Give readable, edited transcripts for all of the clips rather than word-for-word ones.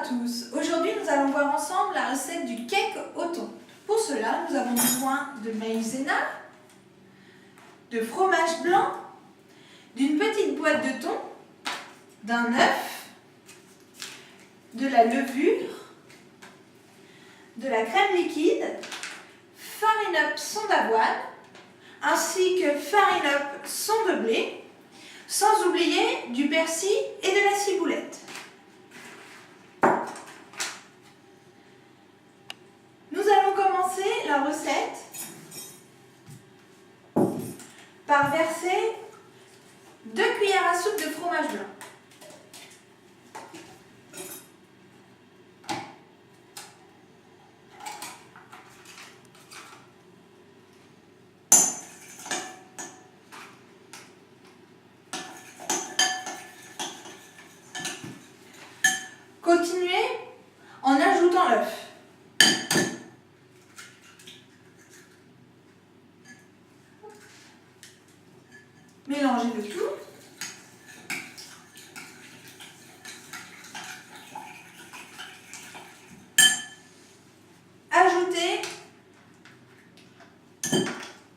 tous. Aujourd'hui, nous allons voir ensemble la recette du cake au thon. Pour cela, nous avons besoin de maïzena, de fromage blanc, d'une petite boîte de thon, d'un œuf, de la levure, de la crème liquide, farine up son d'avoine, ainsi que farine up son de blé, sans oublier du persil et de la ciboulette. Nous allons commencer la recette par verser 2 cuillères à soupe de fromage blanc. Continuez en ajoutant l'œuf. Mélangez le tout. Ajoutez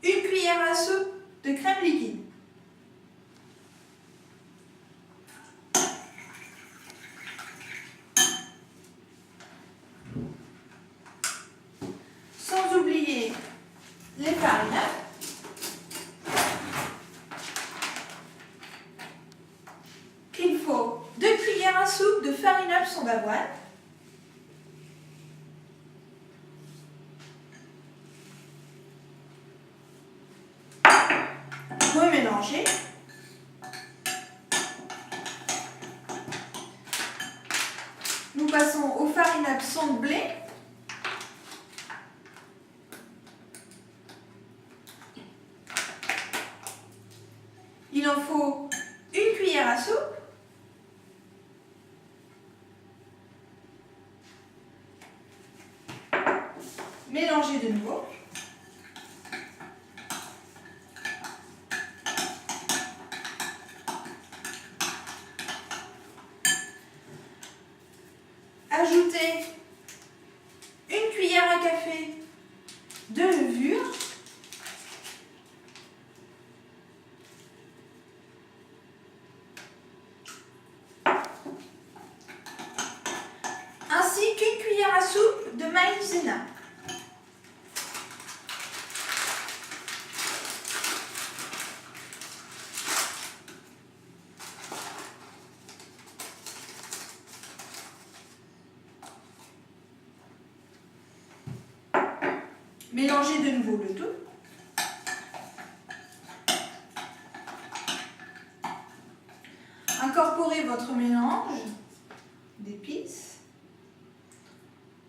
une cuillère à soupe de crème liquide. Sans oublier les farines. Il faut 2 cuillères à soupe de farine up son d'avoine. Remélanger. Nous passons aux farines up son de blé. Il en faut une cuillère à soupe. Mélangez de nouveau. Ajoutez une cuillère à café de levure. Ainsi qu'une cuillère à soupe de maïzena. Mélangez de nouveau le tout. Incorporez votre mélange d'épices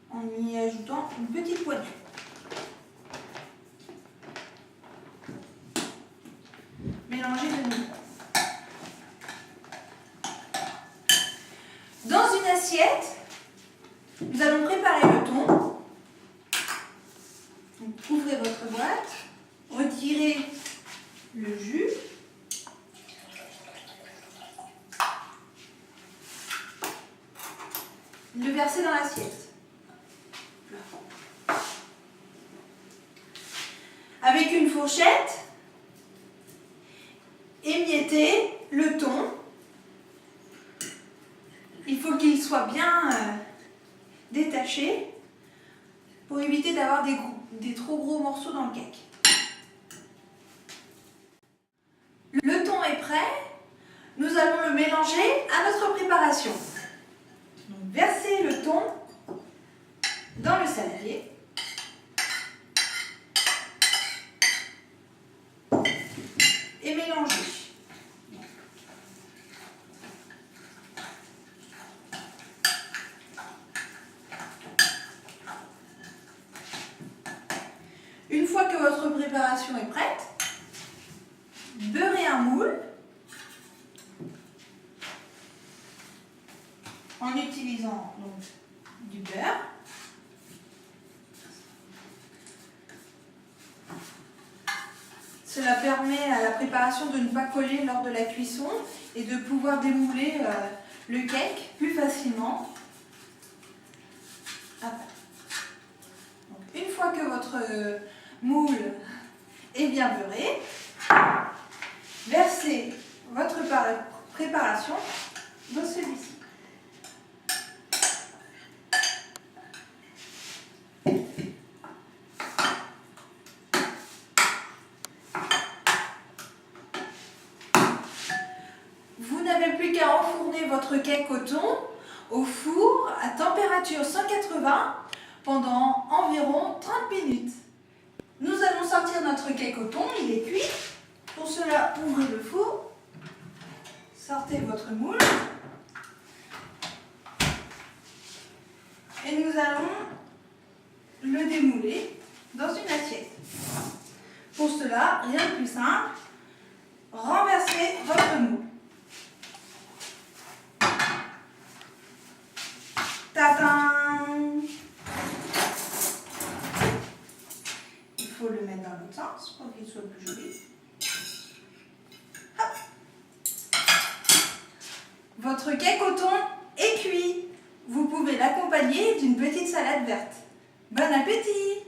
en y ajoutant une petite poignée. Mélangez de nouveau. Dans une assiette, nous allons préparer le thon. Donc, ouvrez votre boîte, retirez le jus. Le versez dans l'assiette. Avec une fourchette, émiettez le thon. Il faut qu'il soit bien détaché pour éviter d'avoir des trop gros morceaux dans le cake. Le thon est prêt. Nous allons le mélanger à notre préparation. Donc, versez le thon dans le saladier. Et mélangez. Une fois que votre préparation est prête, beurrez un moule en utilisant donc du beurre. Cela permet à la préparation de ne pas coller lors de la cuisson et de pouvoir démouler le cake plus facilement. votre moule est bien beurré, versez votre préparation dans celui-ci. Vous n'avez plus qu'à enfourner votre cake au thon au four à température 180 pendant environ 30 minutes. Nous allons sortir notre cake au thon, il est cuit. Pour cela, ouvrez le four, sortez votre moule et nous allons le démouler dans une assiette. Pour cela, rien de plus simple, renversez votre moule. Tadam! Il faut le mettre dans l'autre sens pour qu'il soit plus joli. Hop. Votre cake au thon est cuit. Vous pouvez l'accompagner d'une petite salade verte. Bon appétit!